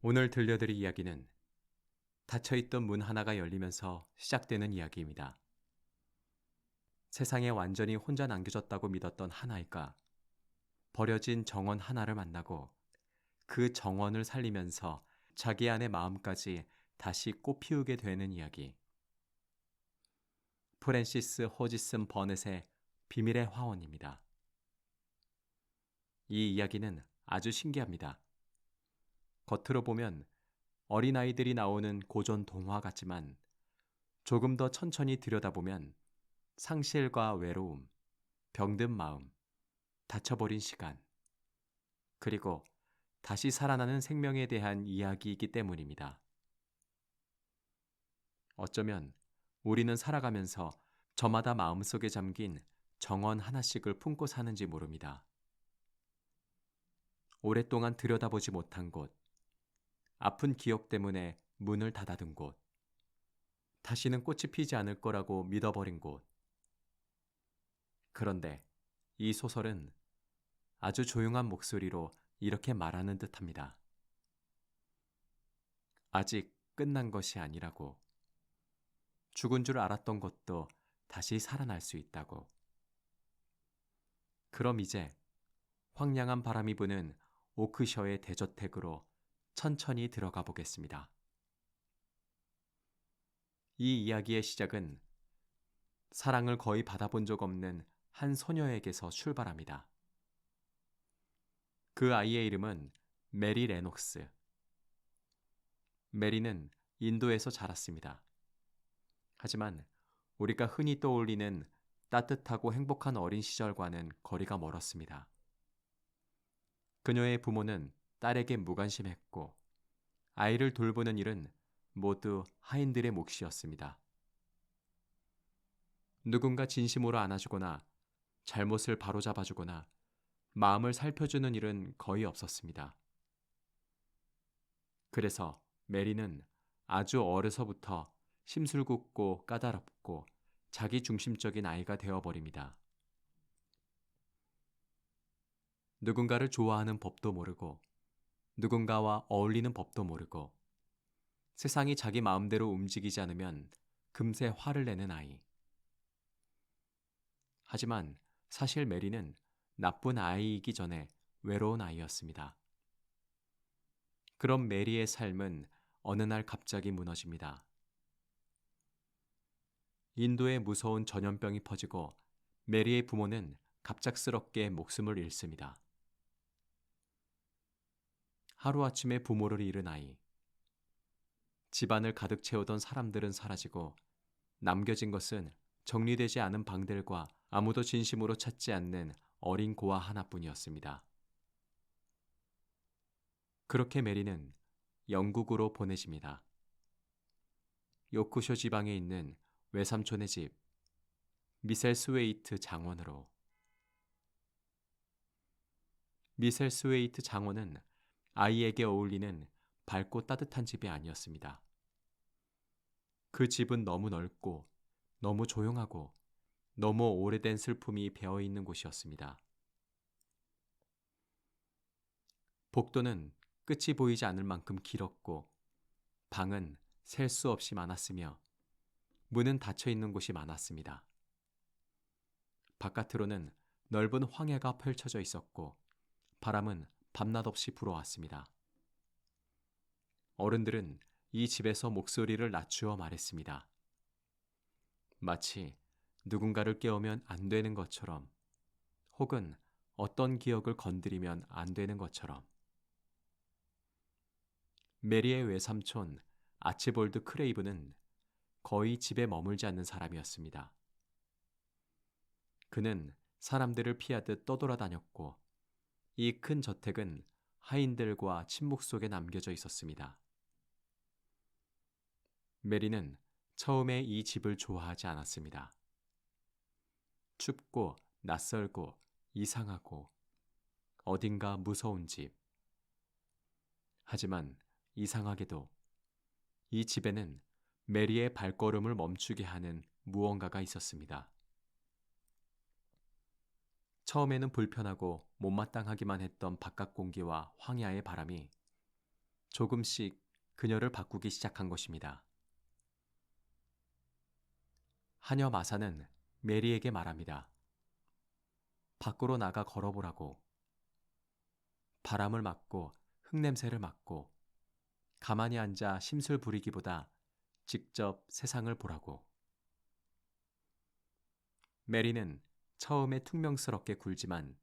오늘 들려드릴 이야기는 닫혀있던 문 하나가 열리면서 시작되는 이야기입니다. 세상에 완전히 혼자 남겨졌다고 믿었던 한 아이가 버려진 정원 하나를 만나고 그 정원을 살리면서 자기 안의 마음까지 다시 꽃피우게 되는 이야기. 프랜시스 호지슨 버넷의 비밀의 화원입니다. 이 이야기는 아주 신기합니다. 겉으로 보면 어린아이들이 나오는 고전 동화 같지만 조금 더 천천히 들여다보면 상실과 외로움, 병든 마음, 닫혀버린 시간, 그리고 다시 살아나는 생명에 대한 이야기이기 때문입니다. 어쩌면 우리는 살아가면서 저마다 마음속에 잠긴 정원 하나씩을 품고 사는지 모릅니다. 오랫동안 들여다보지 못한 곳, 아픈 기억 때문에 문을 닫아둔 곳, 다시는 꽃이 피지 않을 거라고 믿어버린 곳. 그런데 이 소설은 아주 조용한 목소리로 이렇게 말하는 듯합니다. 아직 끝난 것이 아니라고. 죽은 줄 알았던 것도 다시 살아날 수 있다고. 그럼 이제 황량한 바람이 부는 오크셔의 대저택으로 천천히 들어가 보겠습니다. 이 이야기의 시작은 사랑을 거의 받아본 적 없는 한 소녀에게서 출발합니다. 그 아이의 이름은 메리 레녹스. 메리는 인도에서 자랐습니다. 하지만 우리가 흔히 떠올리는 따뜻하고 행복한 어린 시절과는 거리가 멀었습니다. 그녀의 부모는 딸에게 무관심했고 아이를 돌보는 일은 모두 하인들의 몫이었습니다. 누군가 진심으로 안아주거나 잘못을 바로잡아주거나 마음을 살펴주는 일은 거의 없었습니다. 그래서 메리는 아주 어려서부터 심술궂고 까다롭고 자기중심적인 아이가 되어버립니다. 누군가를 좋아하는 법도 모르고 누군가와 어울리는 법도 모르고 세상이 자기 마음대로 움직이지 않으면 금세 화를 내는 아이. 하지만 사실 메리는 나쁜 아이이기 전에 외로운 아이였습니다. 그런 메리의 삶은 어느 날 갑자기 무너집니다. 인도에 무서운 전염병이 퍼지고 메리의 부모는 갑작스럽게 목숨을 잃습니다. 하루아침에 부모를 잃은 아이. 집안을 가득 채우던 사람들은 사라지고 남겨진 것은 정리되지 않은 방들과 아무도 진심으로 찾지 않는 어린 고아 하나뿐이었습니다. 그렇게 메리는 영국으로 보내집니다. 요크셔 지방에 있는 외삼촌의 집, 미셀 스웨이트 장원으로. 미셀 스웨이트 장원은 아이에게 어울리는 밝고 따뜻한 집이 아니었습니다. 그 집은 너무 넓고 너무 조용하고 너무 오래된 슬픔이 배어있는 곳이었습니다. 복도는 끝이 보이지 않을 만큼 길었고 방은 셀 수 없이 많았으며 문은 닫혀 있는 곳이 많았습니다. 바깥으로는 넓은 황야가 펼쳐져 있었고 바람은 밤낮 없이 불어왔습니다. 어른들은 이 집에서 목소리를 낮추어 말했습니다. 마치 누군가를 깨우면 안 되는 것처럼 혹은 어떤 기억을 건드리면 안 되는 것처럼. 메리의 외삼촌 아치볼드 크레이브는 거의 집에 머물지 않는 사람이었습니다. 그는 사람들을 피하듯 떠돌아다녔고 이 큰 저택은 하인들과 침묵 속에 남겨져 있었습니다. 메리는 처음에 이 집을 좋아하지 않았습니다. 춥고 낯설고 이상하고 어딘가 무서운 집. 하지만 이상하게도 이 집에는 메리의 발걸음을 멈추게 하는 무언가가 있었습니다. 처음에는 불편하고 못마땅하기만 했던 바깥 공기와 황야의 바람이 조금씩 그녀를 바꾸기 시작한 것입니다. 하녀 마사는 메리에게 말합니다. 밖으로 나가 걸어보라고. 바람을 맞고 흙냄새를 맡고 가만히 앉아 심술 부리기보다 직접 세상을 보라고. 메리는 처음에 퉁명스럽게 굴지만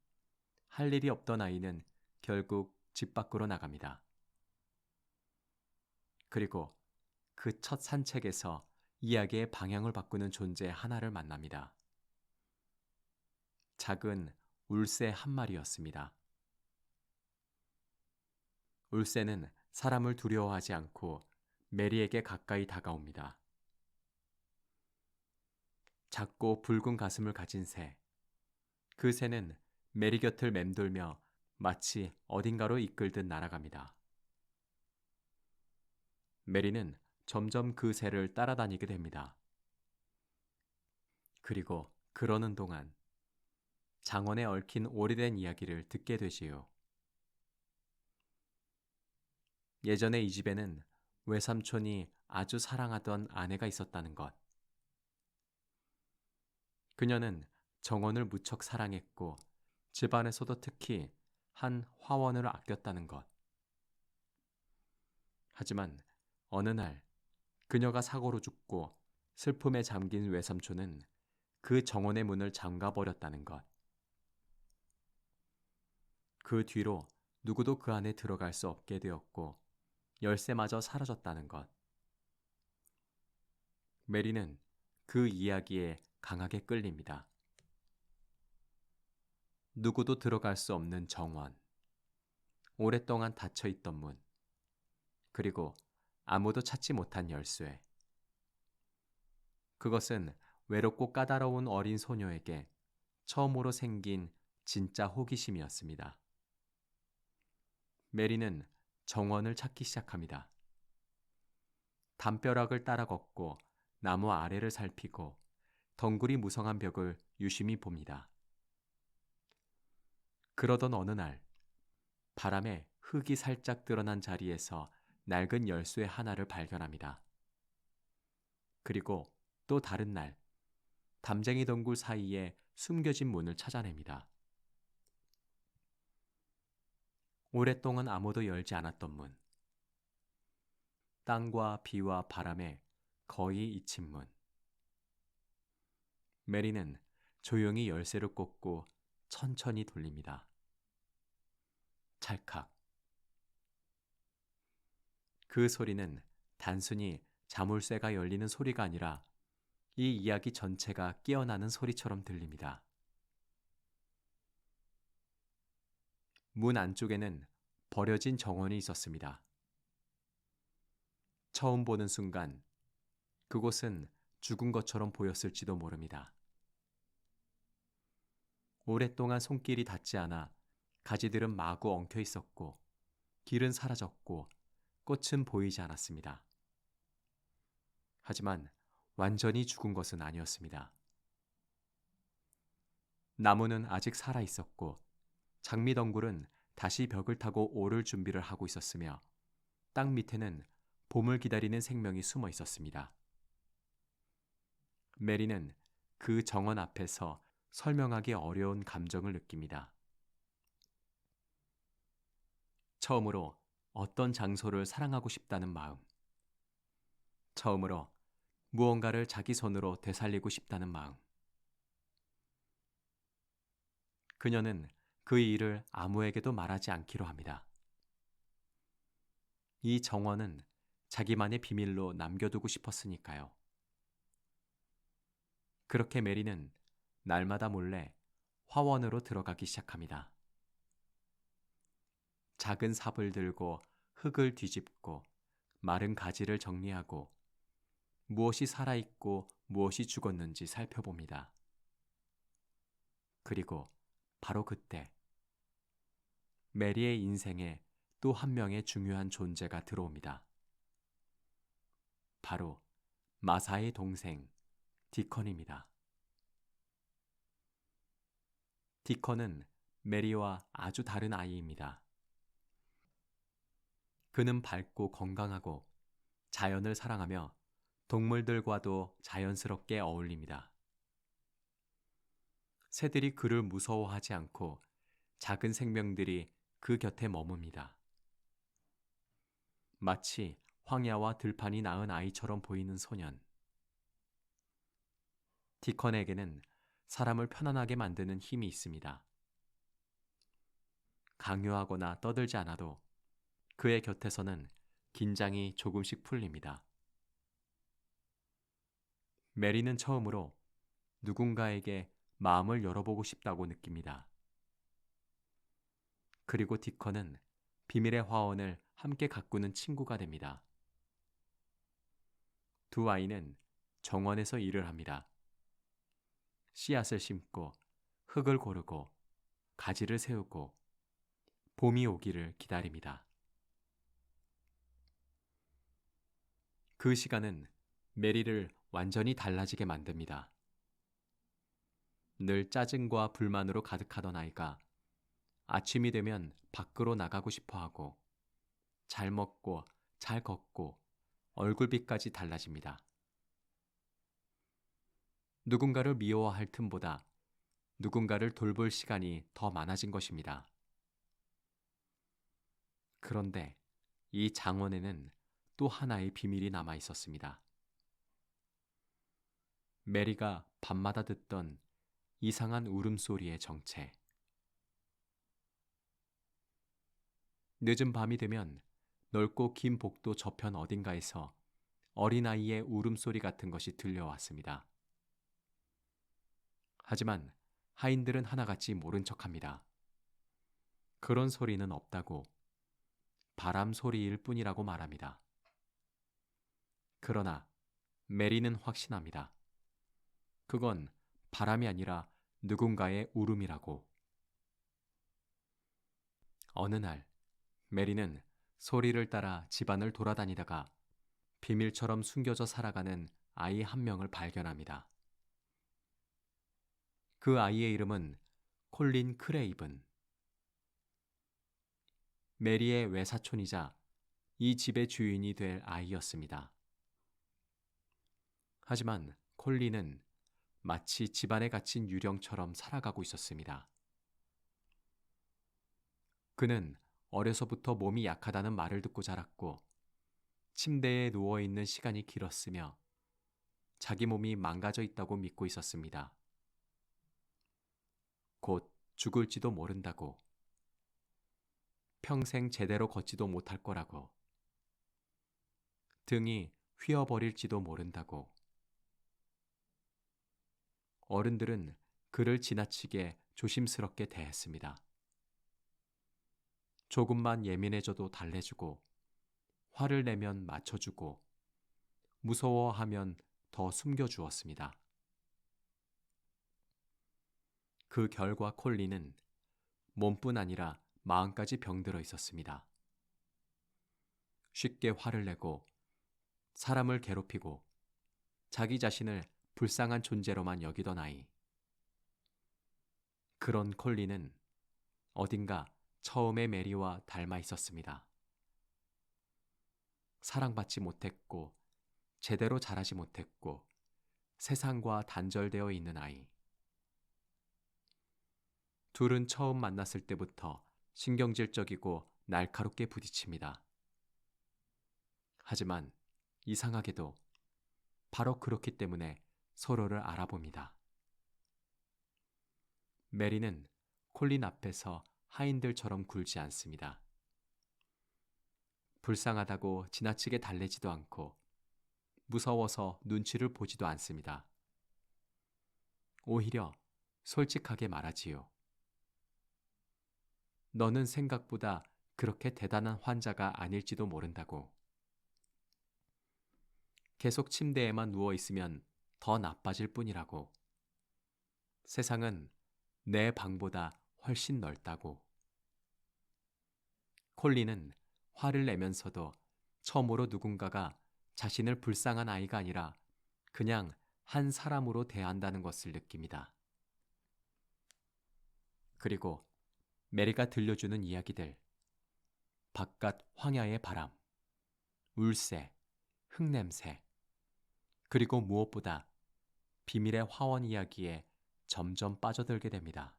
할 일이 없던 아이는 결국 집 밖으로 나갑니다. 그리고 그 첫 산책에서 이야기의 방향을 바꾸는 존재 하나를 만납니다. 작은 울새 한 마리였습니다. 울새는 사람을 두려워하지 않고 메리에게 가까이 다가옵니다. 작고 붉은 가슴을 가진 새. 그 새는 메리 곁을 맴돌며 마치 어딘가로 이끌듯 날아갑니다. 메리는 점점 그 새를 따라다니게 됩니다. 그리고 그러는 동안 장원에 얽힌 오래된 이야기를 듣게 되지요. 예전에 이 집에는 외삼촌이 아주 사랑하던 아내가 있었다는 것. 그녀는 정원을 무척 사랑했고 집안에서도 특히 한 화원을 아꼈다는 것. 하지만 어느 날 그녀가 사고로 죽고 슬픔에 잠긴 외삼촌은 그 정원의 문을 잠가버렸다는 것. 그 뒤로 누구도 그 안에 들어갈 수 없게 되었고 열쇠마저 사라졌다는 것. 메리는 그 이야기에 강하게 끌립니다. 누구도 들어갈 수 없는 정원, 오랫동안 닫혀있던 문, 그리고 아무도 찾지 못한 열쇠. 그것은 외롭고 까다로운 어린 소녀에게 처음으로 생긴 진짜 호기심이었습니다. 메리는 정원을 찾기 시작합니다. 담벼락을 따라 걷고 나무 아래를 살피고 덩굴이 무성한 벽을 유심히 봅니다. 그러던 어느 날 바람에 흙이 살짝 드러난 자리에서 낡은 열쇠 하나를 발견합니다. 그리고 또 다른 날 담쟁이 덩굴 사이에 숨겨진 문을 찾아냅니다. 오랫동안 아무도 열지 않았던 문. 땅과 비와 바람에 거의 잊힌 문. 메리는 조용히 열쇠를 꽂고 천천히 돌립니다. 찰칵. 그 소리는 단순히 자물쇠가 열리는 소리가 아니라 이 이야기 전체가 깨어나는 소리처럼 들립니다. 문 안쪽에는 버려진 정원이 있었습니다. 처음 보는 순간 그곳은 죽은 것처럼 보였을지도 모릅니다. 오랫동안 손길이 닿지 않아 가지들은 마구 엉켜 있었고 길은 사라졌고 꽃은 보이지 않았습니다. 하지만 완전히 죽은 것은 아니었습니다. 나무는 아직 살아 있었고 장미덩굴은 다시 벽을 타고 오를 준비를 하고 있었으며 땅 밑에는 봄을 기다리는 생명이 숨어 있었습니다. 메리는 그 정원 앞에서 설명하기 어려운 감정을 느낍니다. 처음으로 어떤 장소를 사랑하고 싶다는 마음. 처음으로 무언가를 자기 손으로 되살리고 싶다는 마음. 그녀는 그 일을 아무에게도 말하지 않기로 합니다. 이 정원은 자기만의 비밀로 남겨두고 싶었으니까요. 그렇게 메리는 날마다 몰래 화원으로 들어가기 시작합니다. 작은 삽을 들고 흙을 뒤집고 마른 가지를 정리하고 무엇이 살아있고 무엇이 죽었는지 살펴봅니다. 그리고 바로 그때 메리의 인생에 또 한 명의 중요한 존재가 들어옵니다. 바로 마사의 동생 디컨입니다. 디컨은 메리와 아주 다른 아이입니다. 그는 밝고 건강하고 자연을 사랑하며 동물들과도 자연스럽게 어울립니다. 새들이 그를 무서워하지 않고 작은 생명들이 그 곁에 머뭅니다. 마치 황야와 들판이 낳은 아이처럼 보이는 소년. 디컨에게는 사람을 편안하게 만드는 힘이 있습니다. 강요하거나 떠들지 않아도 그의 곁에서는 긴장이 조금씩 풀립니다. 메리는 처음으로 누군가에게 마음을 열어보고 싶다고 느낍니다. 그리고 디컨은 비밀의 화원을 함께 가꾸는 친구가 됩니다. 두 아이는 정원에서 일을 합니다. 씨앗을 심고 흙을 고르고 가지를 세우고 봄이 오기를 기다립니다. 그 시간은 메리를 완전히 달라지게 만듭니다. 늘 짜증과 불만으로 가득하던 아이가 아침이 되면 밖으로 나가고 싶어 하고 잘 먹고 잘 걷고 얼굴빛까지 달라집니다. 누군가를 미워할 틈보다 누군가를 돌볼 시간이 더 많아진 것입니다. 그런데 이 장원에는 또 하나의 비밀이 남아 있었습니다. 메리가 밤마다 듣던 이상한 울음소리의 정체. 늦은 밤이 되면 넓고 긴 복도 저편 어딘가에서 어린아이의 울음소리 같은 것이 들려왔습니다. 하지만 하인들은 하나같이 모른 척합니다. 그런 소리는 없다고, 바람 소리일 뿐이라고 말합니다. 그러나 메리는 확신합니다. 그건 바람이 아니라 누군가의 울음이라고. 어느 날 메리는 소리를 따라 집안을 돌아다니다가 비밀처럼 숨겨져 살아가는 아이 한 명을 발견합니다. 그 아이의 이름은 콜린 크레이븐. 메리의 외사촌이자 이 집의 주인이 될 아이였습니다. 하지만 콜린은 마치 집안에 갇힌 유령처럼 살아가고 있었습니다. 그는 어려서부터 몸이 약하다는 말을 듣고 자랐고 침대에 누워있는 시간이 길었으며 자기 몸이 망가져 있다고 믿고 있었습니다. 곧 죽을지도 모른다고, 평생 제대로 걷지도 못할 거라고, 등이 휘어버릴지도 모른다고. 어른들은 그를 지나치게 조심스럽게 대했습니다. 조금만 예민해져도 달래주고, 화를 내면 맞춰주고, 무서워하면 더 숨겨주었습니다. 그 결과 콜린은 몸뿐 아니라 마음까지 병들어 있었습니다. 쉽게 화를 내고 사람을 괴롭히고 자기 자신을 불쌍한 존재로만 여기던 아이. 그런 콜린은 어딘가 처음의 메리와 닮아 있었습니다. 사랑받지 못했고 제대로 자라지 못했고 세상과 단절되어 있는 아이. 둘은 처음 만났을 때부터 신경질적이고 날카롭게 부딪힙니다. 하지만 이상하게도 바로 그렇기 때문에 서로를 알아봅니다. 메리는 콜린 앞에서 하인들처럼 굴지 않습니다. 불쌍하다고 지나치게 달래지도 않고 무서워서 눈치를 보지도 않습니다. 오히려 솔직하게 말하지요. 너는 생각보다 그렇게 대단한 환자가 아닐지도 모른다고. 계속 침대에만 누워 있으면 더 나빠질 뿐이라고. 세상은 내 방보다 훨씬 넓다고. 콜린은 화를 내면서도 처음으로 누군가가 자신을 불쌍한 아이가 아니라 그냥 한 사람으로 대한다는 것을 느낍니다. 그리고 메리가 들려주는 이야기들, 바깥 황야의 바람, 울새, 흙냄새, 그리고 무엇보다 비밀의 화원 이야기에 점점 빠져들게 됩니다.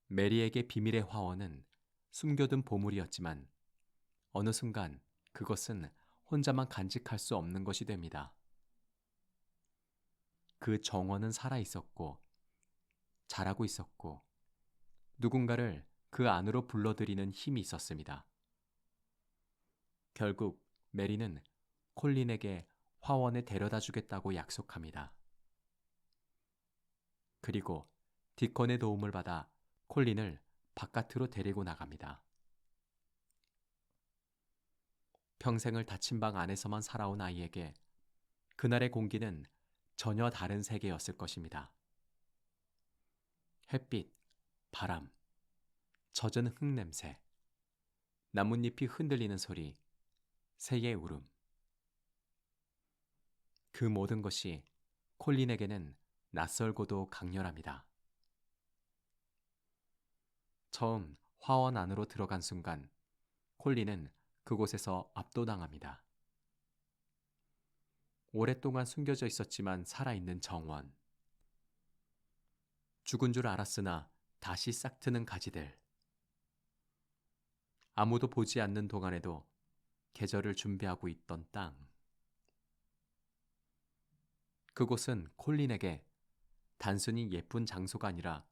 메리에게 비밀의 화원은 숨겨둔 보물이었지만 어느 순간 그것은 혼자만 간직할 수 없는 것이 됩니다. 그 정원은 살아 있었고 자라고 있었고 누군가를 그 안으로 불러들이는 힘이 있었습니다. 결국 메리는 콜린에게 화원에 데려다 주겠다고 약속합니다. 그리고 디컨의 도움을 받아 콜린을 바깥으로 데리고 나갑니다. 평생을 닫힌 방 안에서만 살아온 아이에게 그날의 공기는 전혀 다른 세계였을 것입니다. 햇빛, 바람, 젖은 흙냄새, 나뭇잎이 흔들리는 소리, 새의 울음. 그 모든 것이 콜린에게는 낯설고도 강렬합니다. 처음 화원 안으로 들어간 순간 콜린은 그곳에서 압도당합니다. 오랫동안 숨겨져 있었지만 살아있는 정원. 죽은 줄 알았으나 다시 싹트는 가지들. 아무도 보지 않는 동안에도 계절을 준비하고 있던 땅. 그곳은 콜린에게 단순히 예쁜 장소가 아니라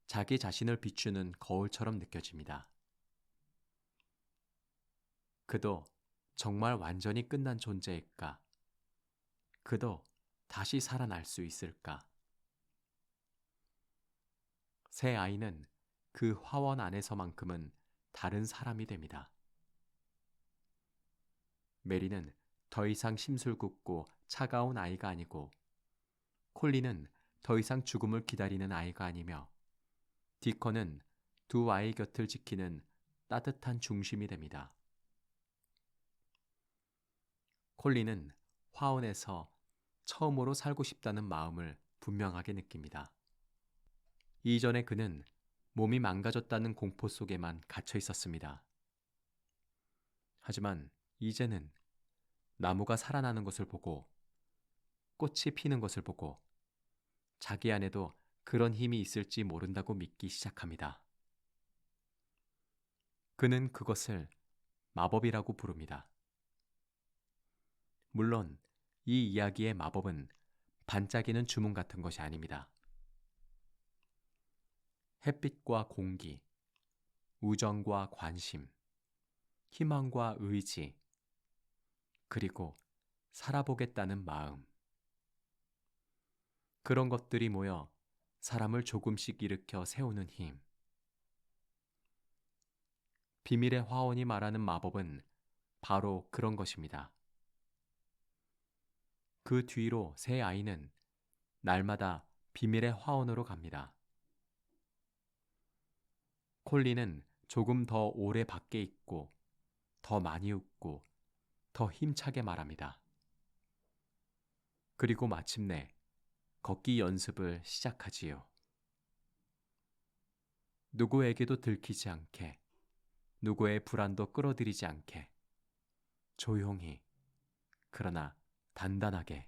자기 자신을 비추는 거울처럼 느껴집니다. 그도 정말 완전히 끝난 존재일까? 그도 다시 살아날 수 있을까? 새 아이는 그 화원 안에서만큼은 다른 사람이 됩니다. 메리는 더 이상 심술궂고 차가운 아이가 아니고 콜린은 더 이상 죽음을 기다리는 아이가 아니며 디컨은 두 아이 곁을 지키는 따뜻한 중심이 됩니다. 콜린은 화원에서 처음으로 살고 싶다는 마음을 분명하게 느낍니다. 이전에 그는 몸이 망가졌다는 공포 속에만 갇혀 있었습니다. 하지만 이제는 나무가 살아나는 것을 보고 꽃이 피는 것을 보고 자기 안에도 그런 힘이 있을지 모른다고 믿기 시작합니다. 그는 그것을 마법이라고 부릅니다. 물론 이 이야기의 마법은 반짝이는 주문 같은 것이 아닙니다. 햇빛과 공기, 우정과 관심, 희망과 의지, 그리고 살아보겠다는 마음. 그런 것들이 모여 사람을 조금씩 일으켜 세우는 힘. 비밀의 화원이 말하는 마법은 바로 그런 것입니다. 그 뒤로 새 아이는 날마다 비밀의 화원으로 갑니다. 콜린은 조금 더 오래 밖에 있고 더 많이 웃고 더 힘차게 말합니다. 그리고 마침내 걷기 연습을 시작하지요. 누구에게도 들키지 않게, 누구의 불안도 끌어들이지 않게, 조용히, 그러나 단단하게.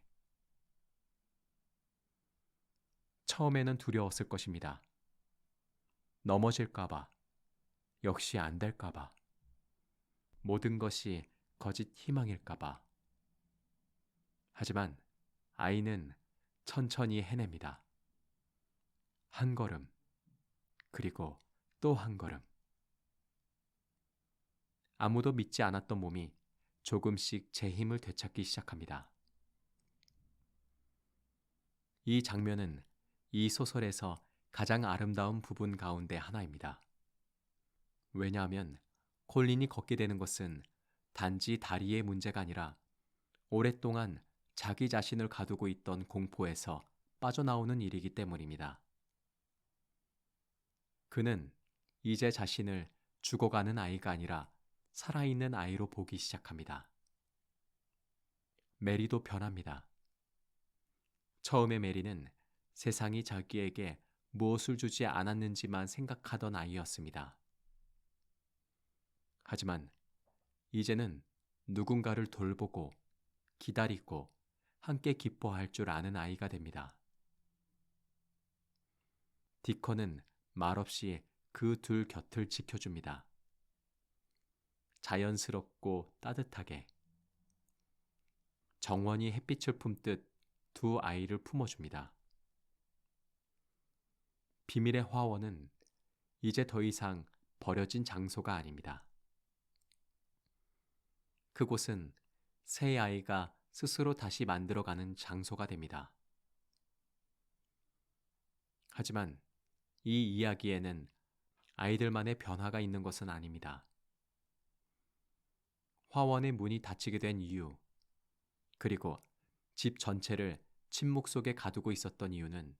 처음에는 두려웠을 것입니다. 넘어질까봐, 역시 안 될까봐, 모든 것이 거짓 희망일까봐. 하지만 아이는 천천히 해냅니다. 한 걸음, 그리고 또 한 걸음. 아무도 믿지 않았던 몸이 조금씩 제 힘을 되찾기 시작합니다. 이 장면은 이 소설에서 가장 아름다운 부분 가운데 하나입니다. 왜냐하면 콜린이 걷게 되는 것은 단지 다리의 문제가 아니라 오랫동안 자기 자신을 가두고 있던 공포에서 빠져나오는 일이기 때문입니다. 그는 이제 자신을 죽어가는 아이가 아니라 살아있는 아이로 보기 시작합니다. 메리도 변합니다. 처음에 메리는 세상이 자기에게 무엇을 주지 않았는지만 생각하던 아이였습니다. 하지만 이제는 누군가를 돌보고 기다리고 함께 기뻐할 줄 아는 아이가 됩니다. 디컨은 말없이 그 둘 곁을 지켜줍니다. 자연스럽고 따뜻하게 정원이 햇빛을 품듯 두 아이를 품어줍니다. 비밀의 화원은 이제 더 이상 버려진 장소가 아닙니다. 그곳은 새 아이가 스스로 다시 만들어가는 장소가 됩니다. 하지만 이 이야기에는 아이들만의 변화가 있는 것은 아닙니다. 화원의 문이 닫히게 된 이유, 그리고 집 전체를 침묵 속에 가두고 있었던 이유는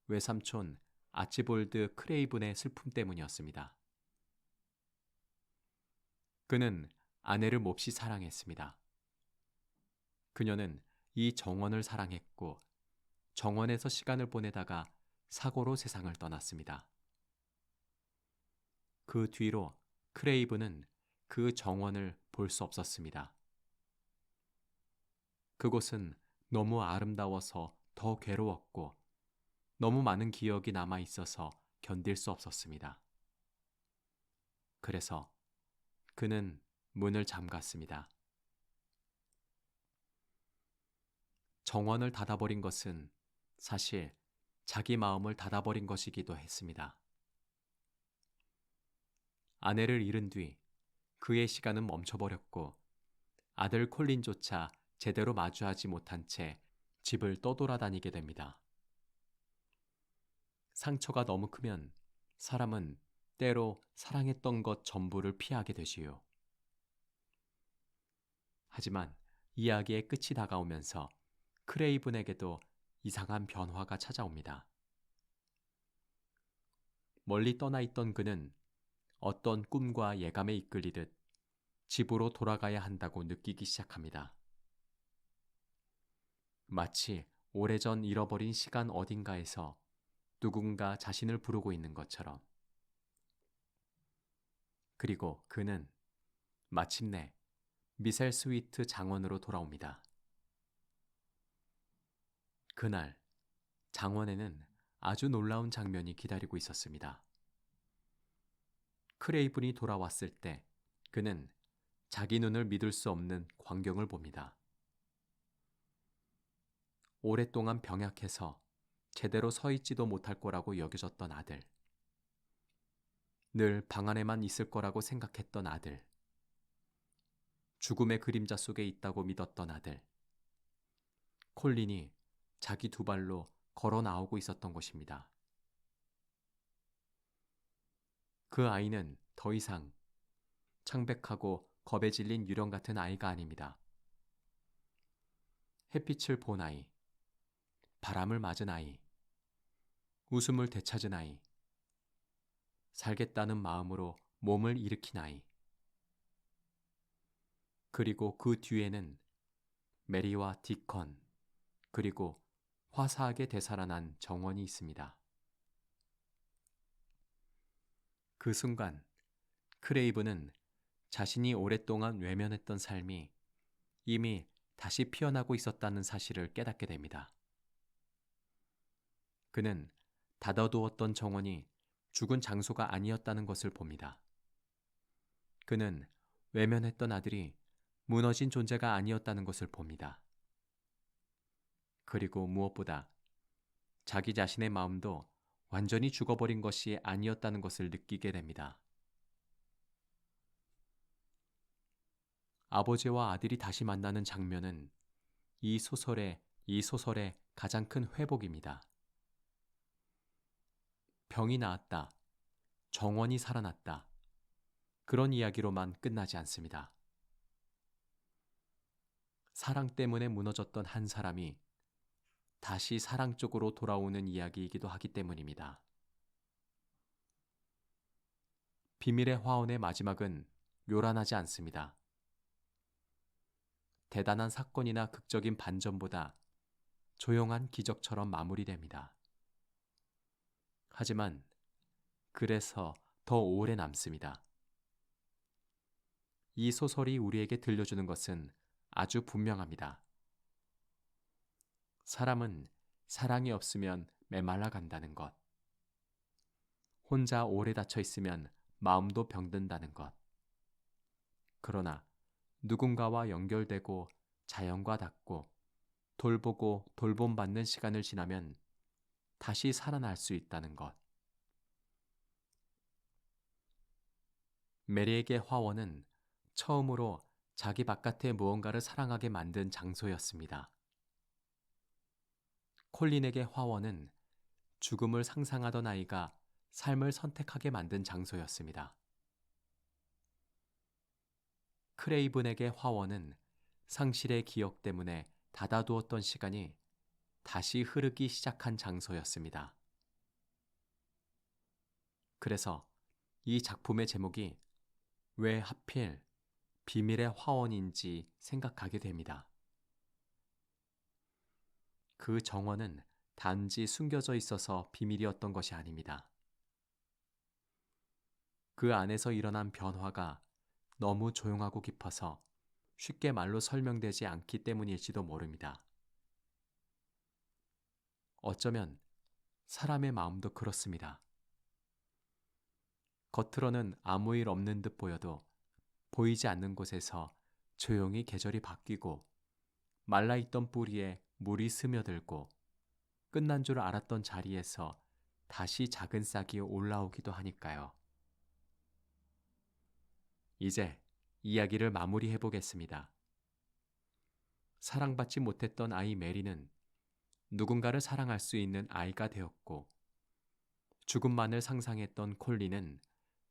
외삼촌 아치볼드 크레이븐의 슬픔 때문이었습니다. 그는 아내를 몹시 사랑했습니다. 그녀는 이 정원을 사랑했고 정원에서 시간을 보내다가 사고로 세상을 떠났습니다. 그 뒤로 크레이븐은 그 정원을 볼 수 없었습니다. 그곳은 너무 아름다워서 더 괴로웠고 너무 많은 기억이 남아 있어서 견딜 수 없었습니다. 그래서 그는 문을 잠갔습니다. 정원을 닫아버린 것은 사실 자기 마음을 닫아버린 것이기도 했습니다. 아내를 잃은 뒤 그의 시간은 멈춰버렸고 아들 콜린조차 제대로 마주하지 못한 채 집을 떠돌아다니게 됩니다. 상처가 너무 크면 사람은 때로 사랑했던 것 전부를 피하게 되지요. 하지만 이야기의 끝이 다가오면서 크레이븐에게도 이상한 변화가 찾아옵니다. 멀리 떠나 있던 그는 어떤 꿈과 예감에 이끌리듯 집으로 돌아가야 한다고 느끼기 시작합니다. 마치 오래전 잃어버린 시간 어딘가에서 누군가 자신을 부르고 있는 것처럼. 그리고 그는 마침내 미셀 스위트 장원으로 돌아옵니다. 그날 장원에는 아주 놀라운 장면이 기다리고 있었습니다. 크레이븐이 돌아왔을 때 그는 자기 눈을 믿을 수 없는 광경을 봅니다. 오랫동안 병약해서 제대로 서 있지도 못할 거라고 여겨졌던 아들. 늘 방 안에만 있을 거라고 생각했던 아들. 죽음의 그림자 속에 있다고 믿었던 아들. 콜린이 자기 두 발로 걸어 나오고 있었던 것입니다. 그 아이는 더 이상 창백하고 겁에 질린 유령 같은 아이가 아닙니다. 햇빛을 본 아이, 바람을 맞은 아이, 웃음을 되찾은 아이, 살겠다는 마음으로 몸을 일으킨 아이. 그리고 그 뒤에는 메리와 디컨, 그리고 화사하게 되살아난 정원이 있습니다. 그 순간 크레이븐은 자신이 오랫동안 외면했던 삶이 이미 다시 피어나고 있었다는 사실을 깨닫게 됩니다. 그는 닫아두었던 정원이 죽은 장소가 아니었다는 것을 봅니다. 그는 외면했던 아들이 무너진 존재가 아니었다는 것을 봅니다. 그리고 무엇보다 자기 자신의 마음도 완전히 죽어버린 것이 아니었다는 것을 느끼게 됩니다. 아버지와 아들이 다시 만나는 장면은 이 소설의 가장 큰 회복입니다. 병이 나았다. 정원이 살아났다. 그런 이야기로만 끝나지 않습니다. 사랑 때문에 무너졌던 한 사람이 다시 사랑 쪽으로 돌아오는 이야기이기도 하기 때문입니다. 비밀의 화원의 마지막은 요란하지 않습니다. 대단한 사건이나 극적인 반전보다 조용한 기적처럼 마무리됩니다. 하지만 그래서 더 오래 남습니다. 이 소설이 우리에게 들려주는 것은 아주 분명합니다. 사람은 사랑이 없으면 메말라 간다는 것. 혼자 오래 닫혀 있으면 마음도 병든다는 것. 그러나 누군가와 연결되고 자연과 닿고 돌보고 돌봄받는 시간을 지나면 다시 살아날 수 있다는 것. 메리에게 화원은 처음으로 자기 바깥의 무언가를 사랑하게 만든 장소였습니다. 콜린에게 화원은 죽음을 상상하던 아이가 삶을 선택하게 만든 장소였습니다. 크레이븐에게 화원은 상실의 기억 때문에 닫아두었던 시간이 다시 흐르기 시작한 장소였습니다. 그래서 이 작품의 제목이 왜 하필 비밀의 화원인지 생각하게 됩니다. 그 정원은 단지 숨겨져 있어서 비밀이었던 것이 아닙니다. 그 안에서 일어난 변화가 너무 조용하고 깊어서 쉽게 말로 설명되지 않기 때문일지도 모릅니다. 어쩌면 사람의 마음도 그렇습니다. 겉으로는 아무 일 없는 듯 보여도 보이지 않는 곳에서 조용히 계절이 바뀌고 말라있던 뿌리에 물이 스며들고 끝난 줄 알았던 자리에서 다시 작은 싹이 올라오기도 하니까요. 이제 이야기를 마무리해 보겠습니다. 사랑받지 못했던 아이 메리는 누군가를 사랑할 수 있는 아이가 되었고, 죽음만을 상상했던 콜린은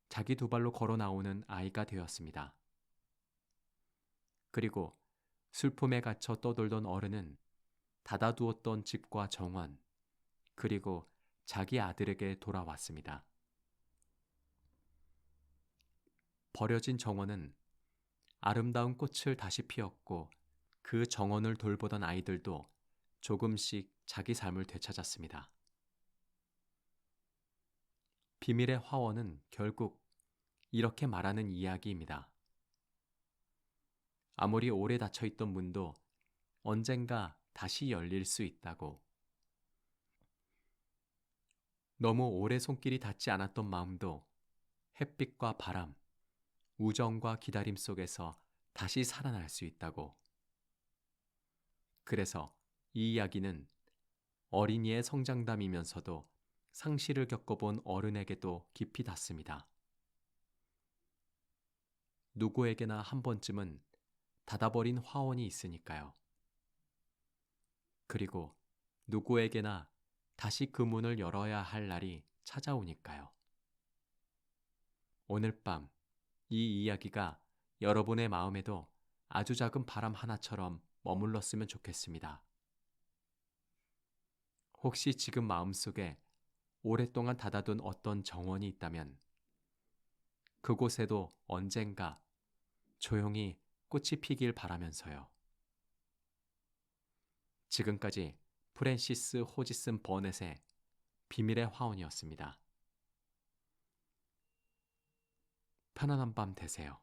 자기 두 발로 걸어 나오는 아이가 되었습니다. 그리고 슬픔에 갇혀 떠돌던 어른은 닫아두었던 집과 정원, 그리고 자기 아들에게 돌아왔습니다. 버려진 정원은 아름다운 꽃을 다시 피웠고 그 정원을 돌보던 아이들도 조금씩 자기 삶을 되찾았습니다. 비밀의 화원은 결국 이렇게 말하는 이야기입니다. 아무리 오래 닫혀 있던 문도 언젠가 다시 열릴 수 있다고. 너무 오래 손길이 닿지 않았던 마음도 햇빛과 바람, 우정과 기다림 속에서 다시 살아날 수 있다고. 그래서 이 이야기는 어린이의 성장담이면서도 상실을 겪어본 어른에게도 깊이 닿습니다. 누구에게나 한 번쯤은 닫아버린 화원이 있으니까요. 그리고 누구에게나 다시 그 문을 열어야 할 날이 찾아오니까요. 오늘 밤 이 이야기가 여러분의 마음에도 아주 작은 바람 하나처럼 머물렀으면 좋겠습니다. 혹시 지금 마음속에 오랫동안 닫아둔 어떤 정원이 있다면 그곳에도 언젠가 조용히 꽃이 피길 바라면서요. 지금까지 프랜시스 호지슨 버넷의 비밀의 화원이었습니다. 편안한 밤 되세요.